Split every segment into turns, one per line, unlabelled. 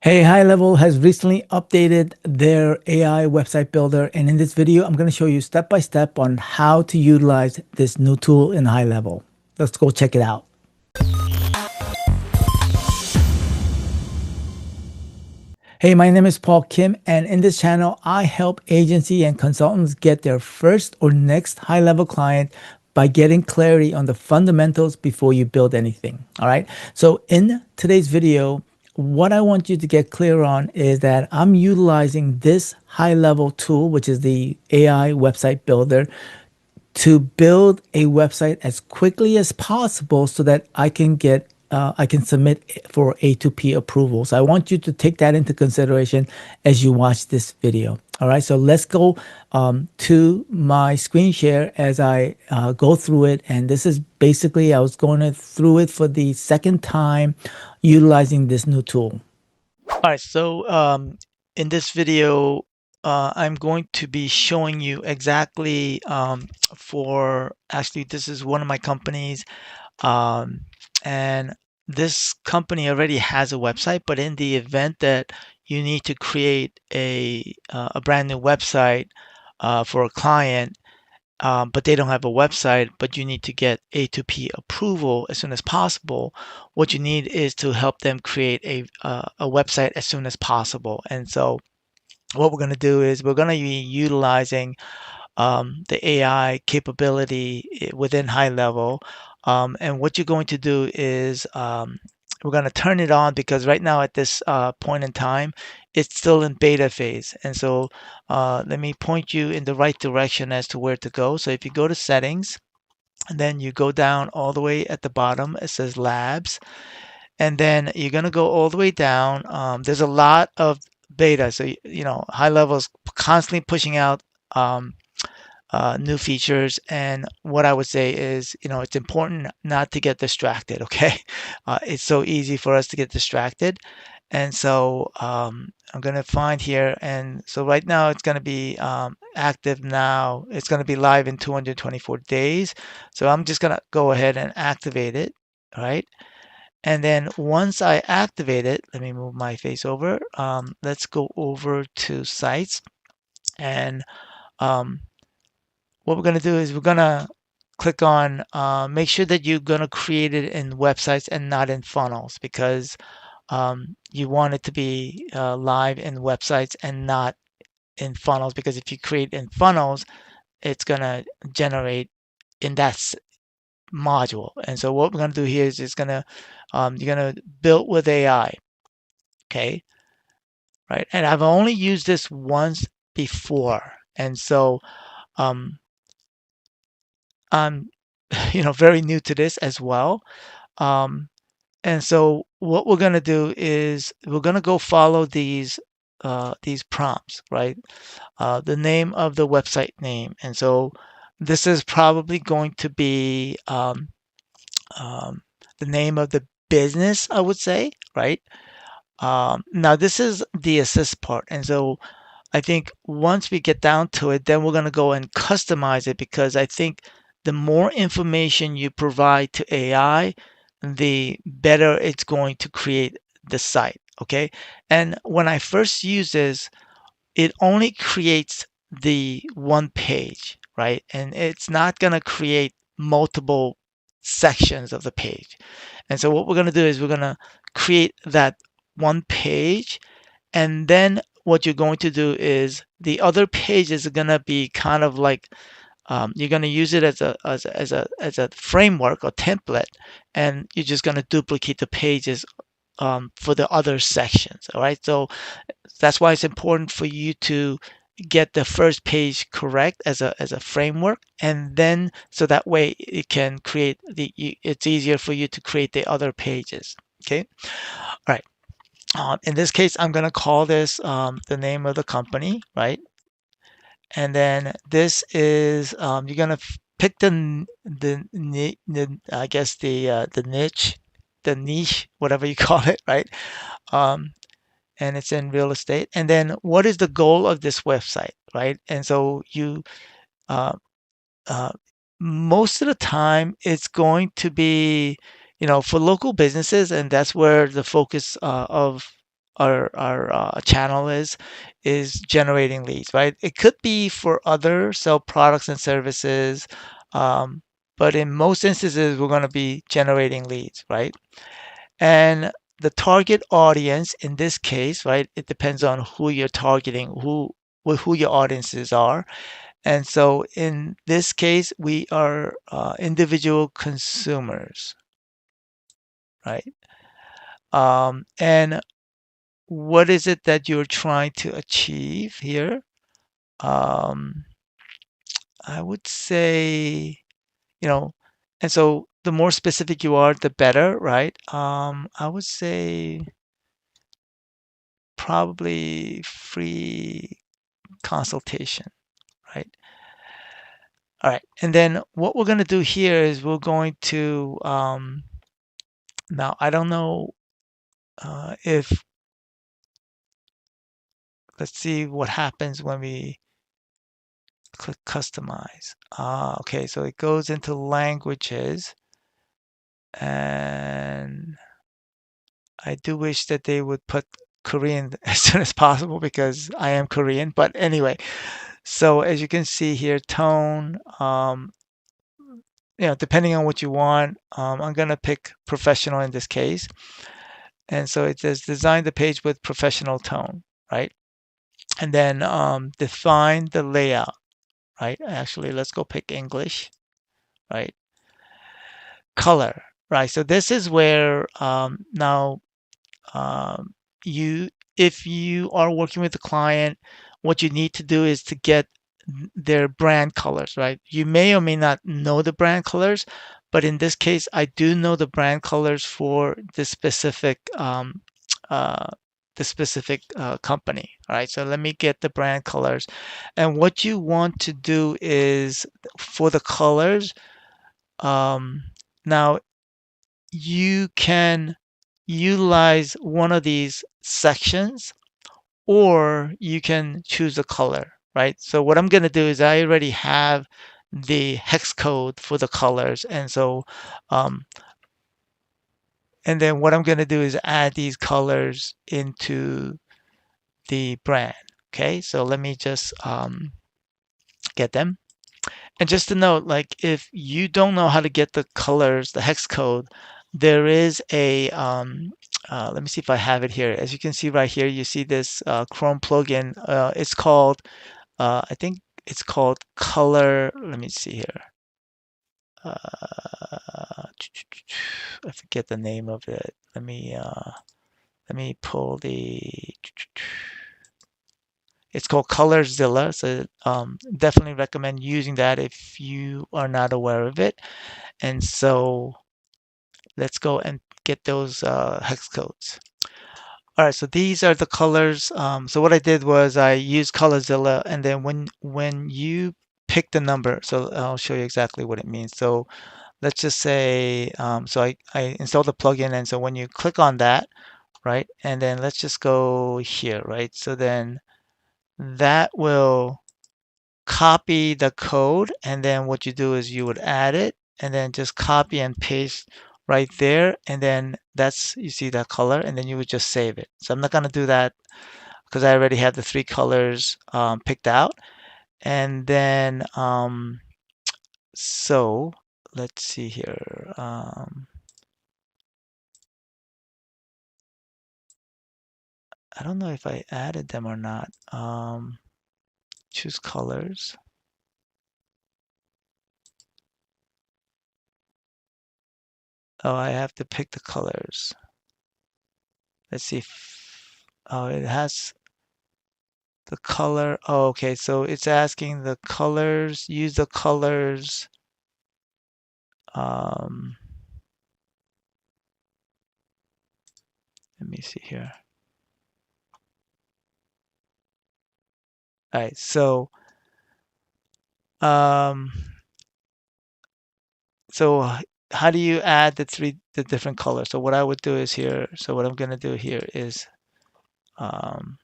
Hey, HighLevel has recently updated their AI website builder, and in this video, I'm going to show you step by step on how to utilize this new tool in HighLevel. Let's go check it out. Hey, my name is Paul Kim, and in this channel, I help agency and consultants get their first or next high-level client by getting clarity on the fundamentals before you build anything. All right. So in today's video, what I want you to get clear on is that I'm utilizing this high-level tool, which is the AI website builder, to build a website as quickly as possible so that I can submit for A2P approval. So I want you to take that into consideration as you watch this video. All right, so let's go to my screen share as I go through it. And this is basically, I was going through it for the second time utilizing this new tool.
All right, so in this video, I'm going to be showing you exactly actually, this is one of my companies, um, and this company already has a website, but in the event that you need to create a brand new website for a client, but they don't have a website, but you need to get A2P approval as soon as possible. What you need is to help them create a website as soon as possible. And so what we're going to do is we're going to be utilizing the AI capability within HighLevel. And what you're going to do is we're going to turn it on because right now at this point in time, it's still in beta phase. And so let me point you in the right direction as to where to go. So if you go to settings, and then you go down all the way at the bottom, it says labs. And then you're going to go all the way down. There's a lot of beta. So, HighLevel is constantly pushing out new features. And what I would say is, it's important not to get distracted. Okay, it's so easy for us to get distracted, and so I'm gonna find here, and so right now it's gonna be active now. It's gonna be live in 224 days. So I'm just gonna go ahead and activate it. All right. And then once I activate it, let me move my face over. Let's go over to sites and um, what we're going to do is we're going to click on make sure that you're going to create it in websites and not in funnels because you want it to be live in websites and not in funnels, because if you create in funnels, it's going to generate in that module. And so what we're going to do here is you're going to build with AI. Okay. Right. And I've only used this once before. And so um, I'm very new to this as well. Um, and so what we're going to do is we're going to go follow these prompts, right? The name of the website name. And so this is probably going to be um, the name of the business, I would say, right? Now this is the assist part. And so I think once we get down to it, then we're going to go and customize it, because I think the more information you provide to AI, the better it's going to create the site. Okay. And when I first use this, it only creates the one page, right? And it's not going to create multiple sections of the page. And so what we're going to do is we're going to create that one page, and then what you're going to do is the other pages are going to be kind of like you're going to use it as a framework or template, and you're just going to duplicate the pages for the other sections. All right, so that's why it's important for you to get the first page correct as a framework, and then so that way it can create it's easier for you to create the other pages. Okay, all right. In this case, I'm going to call this the name of the company, right? And then this is you're going to pick the I guess the niche, whatever you call it, right? Um, and it's in real estate. And then what is the goal of this website, right? And so you uh, uh, most of the time it's going to be for local businesses, and that's where the focus of our channel is generating leads, right? It could be for other sell products and services, um, but in most instances, we're going to be generating leads, right? And the target audience in this case, right? It depends on who you're targeting, who your audiences are. And so in this case, we are individual consumers, right? And what is it that you're trying to achieve here? Um, I would say, you know, and so the more specific you are, the better, right? I would say probably free consultation, right? All right. And then what we're going to do here is we're going to, now I don't know if, let's see what happens when we click customize. Okay, so it goes into languages, and I do wish that they would put Korean as soon as possible because I am Korean. But anyway, so as you can see here, tone, depending on what you want, I'm gonna pick professional in this case. And so it says design the page with professional tone, right? And then define the layout, right? Actually, let's go pick English, right? Color, right? So this is where now um, you, if you are working with a client, what you need to do is to get their brand colors, right? You may or may not know the brand colors, but in this case, I do know the brand colors for uh, the specific company. All right, so let me get the brand colors, and what you want to do is for the colors. Um, Now you can utilize one of these sections or you can choose a color, right? So what I'm going to do is I already have the hex code for the colors. Um, and then what I'm going to do is add these colors into the brand. Okay, so let me just get them. And just to note, like if you don't know how to get the colors, the hex code, there is a, let me see if I have it here. As you can see right here, you see this Chrome plugin. It's called, I think it's called Color. Let me see here. I forget the name of it. Let me pull the. It's called ColorZilla, so definitely recommend using that if you are not aware of it. And so let's go and get those hex codes. All right, so these are the colors. So what I did was I used ColorZilla, and then when you pick the number, so I'll show you exactly what it means. So let's just say, so I installed the plugin, and so when you click on that, right, and then let's just go here, right? So then that will copy the code, and then what you do is you would add it and then just copy and paste right there, and then that's, you see that color, and then you would just save it. So I'm not going to do that because I already have the three colors picked out. And then so let's see here. I don't know if I added them or not. Choose colors. Oh, I have to pick the colors. Let's see if, oh, it has the color. Oh, okay. So it's asking the colors, use the colors. Um, Let me see here. All right. Um, so how do you add the different colors? So what I would do is here. So what I'm gonna do here is, um,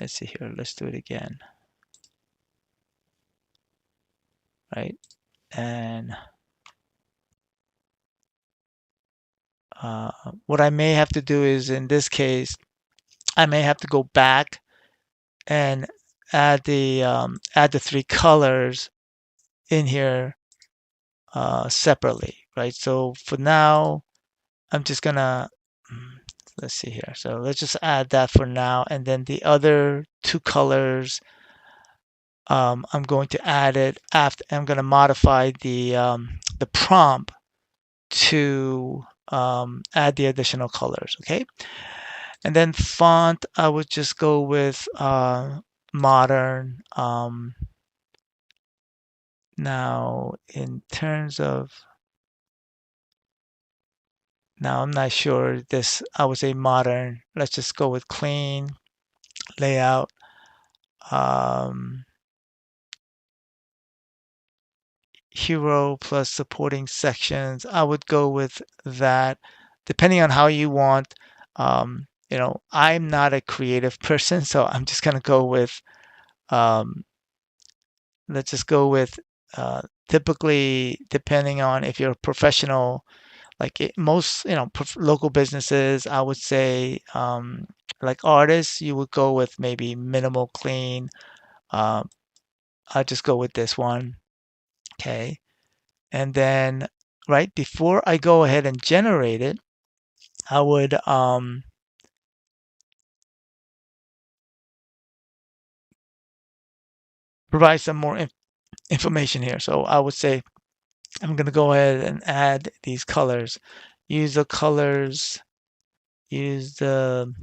let's see here. Let's do it again. Right. And what I may have to do is in this case, I may have to go back and add the three colors in here separately, right? So for now, I'm just gonna mm, let's see here. So let's just add that for now, and then the other two colors, I'm going to add it after. I'm going to modify the prompt to add the additional colors. Okay, and then font, I would just go with modern. Now, in terms of now, I'm not sure this. I would say modern. Let's just go with clean layout. Um, hero plus supporting sections. I would go with that, depending on how you want. I'm not a creative person, so I'm just gonna go with. Um, let's just go with. Typically, depending on if you're a professional, most local businesses, I would say, like artists, you would go with maybe minimal clean. Um, I'll just go with this one. Okay. And then right before I go ahead and generate it, I would provide some more information here. So I would say I'm going to go ahead and add these colors. Use the colors, use the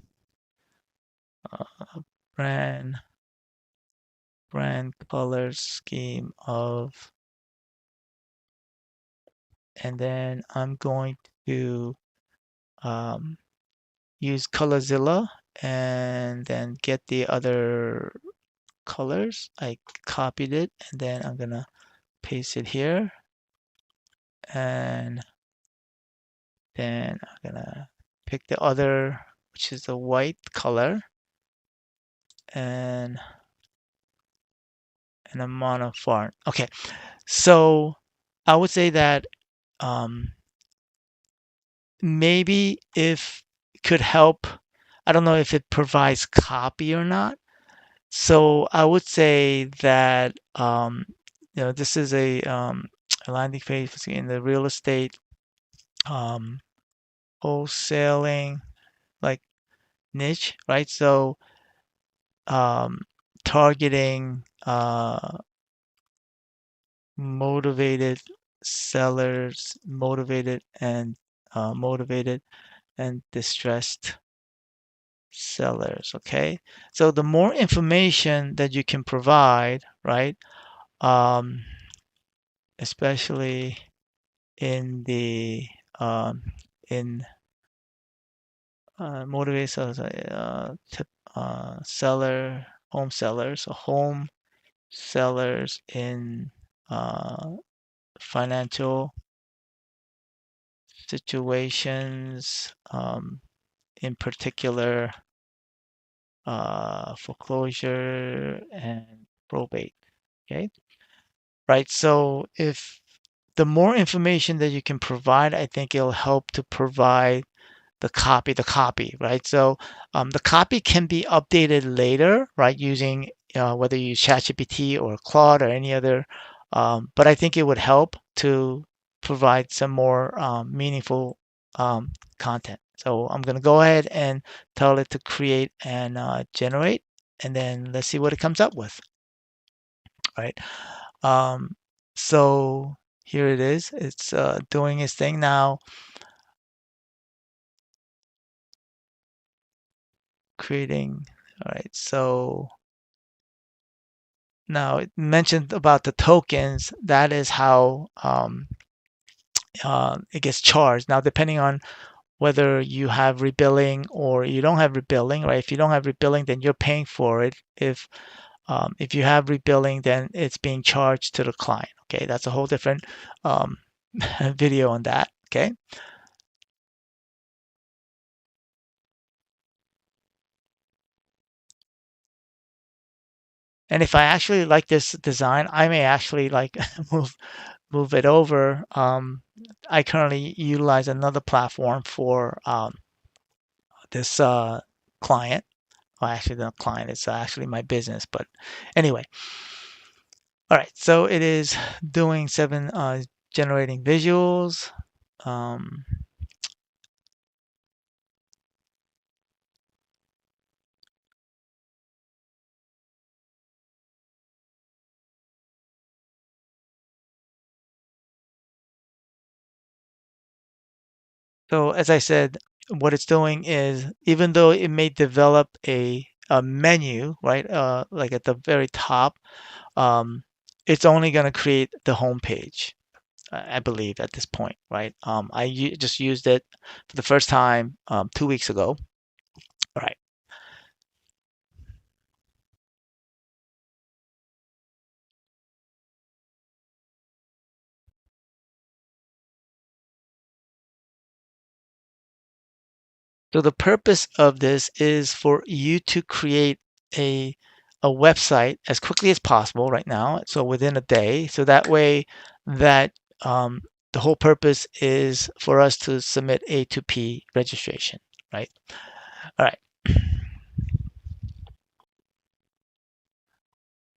uh, brand brand color scheme of, and then I'm going to um, use Colorzilla and then get the other colors. I copied it and then I'm gonna paste it here, and then I'm gonna pick the other, which is the white color, and a mono font. Okay, so I would say that um, maybe if it could help, I don't know if it provides copy or not. So I would say that this is a landing page in the real estate um, wholesaling like niche, right? So um, targeting motivated sellers, motivated and distressed sellers. Okay, so the more information that you can provide, right? Um, especially in the um, in motivated sellers, home sellers, so home sellers in uh, financial situations, in particular foreclosure and probate. Okay, right. So if the more information that you can provide, I think it'll help to provide the copy, right? So the copy can be updated later, right? Using whether you use ChatGPT or Claude or any other, but I think it would help to provide some more meaningful content. So I'm going to go ahead and tell it to create and generate, and then let's see what it comes up with, right? Um, so here it is. It's doing its thing now, creating. All right, so now, it mentioned about the tokens. That is how it gets charged. Now, depending on whether you have rebilling or you don't have rebilling, right? If you don't have rebilling, then you're paying for it. If you have rebilling, then it's being charged to the client. Okay, that's a whole different um, video on that. Okay, and if I actually like this design, I may actually like move it over. I currently utilize another platform for this client. well, actually the client, it's actually my business, but anyway. All right, so it is doing seven generating visuals. Um, so as I said, what it's doing is even though it may develop a menu, right, like at the very top, um, it's only going to create the home page, I believe, at this point, right? Just used it for the first time 2 weeks ago. All right. So the purpose of this is for you to create a a website as quickly as possible right now, so within a day. So that way that the whole purpose is for us to submit A2P registration, right? All right.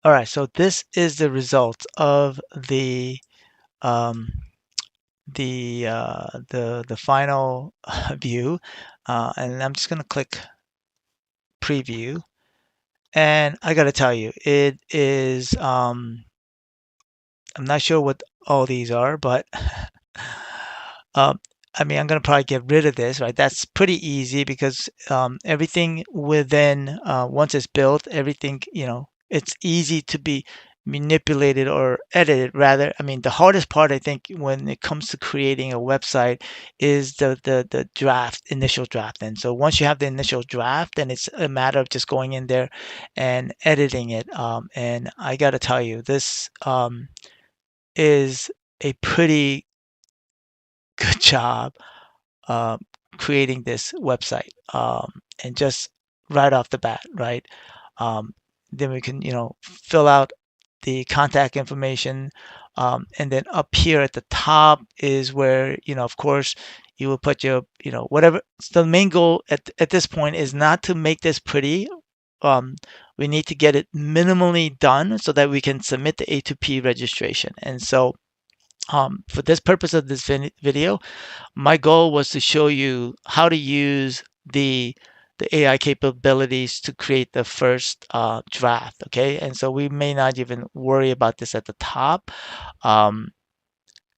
All right. So this is the result of um, the final view, and I'm just gonna click preview. And I gotta tell you, it is, I'm not sure what all these are, but um, I mean, I'm gonna probably get rid of this, right? That's pretty easy because everything within, once it's built, everything, it's easy to be manipulated or edited rather. I mean, the hardest part, I think, when it comes to creating a website is the draft, initial draft. And so once you have the initial draft, then it's a matter of just going in there and editing it. And I gotta tell you, this is a pretty good job um, creating this website. And just right off the bat, right? Um, then we can, fill out the contact information. And then up here at the top is where, of course, you will put your, whatever. So the main goal at this point is not to make this pretty. Um, we need to get it minimally done so that we can submit the A2P registration. And so for this purpose of this video, my goal was to show you how to use the AI capabilities to create the first draft. Okay, and so we may not even worry about this at the top. Um,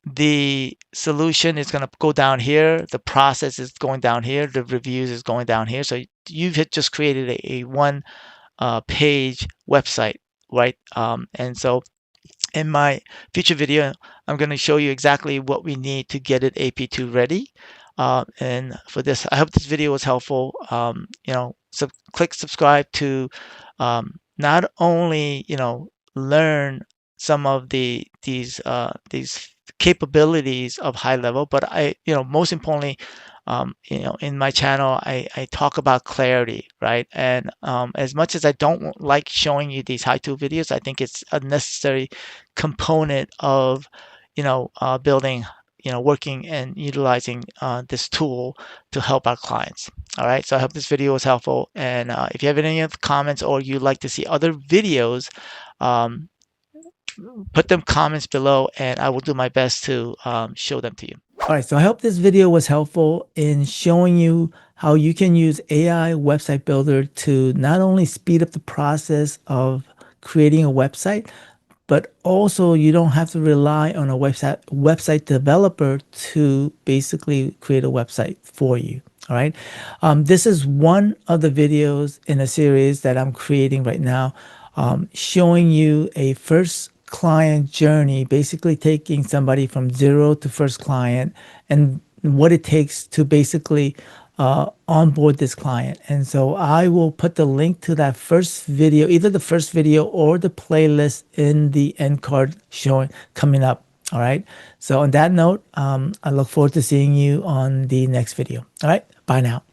the solution is going to go down here. The process is going down here. The reviews is going down here. So you've just created a one page website, right? And so in my future video, I'm going to show you exactly what we need to get it AP2 ready. And for this, I hope this video was helpful. Click subscribe to not only learn some of these capabilities of HighLevel, but most importantly, in my channel, I talk about clarity, right? And as much as I don't like showing you these how-to videos, I think it's a necessary component of, building, working and utilizing this tool to help our clients. All right, so I hope this video was helpful. And if you have any other comments or you'd like to see other videos, um, put them comments below and I will do my best to show them to you.
All right, so I hope this video was helpful in showing you how you can use AI website builder to not only speed up the process of creating a website, but also you don't have to rely on a website developer to basically create a website for you. All right. This is one of the videos in a series that I'm creating right now, showing you a first client journey, basically taking somebody from zero to first client and what it takes to basically onboard this client. And so I will put the link to that first video, either the first video or the playlist in the end card showing coming up. All right. So on that note, I look forward to seeing you on the next video. All right. Bye now.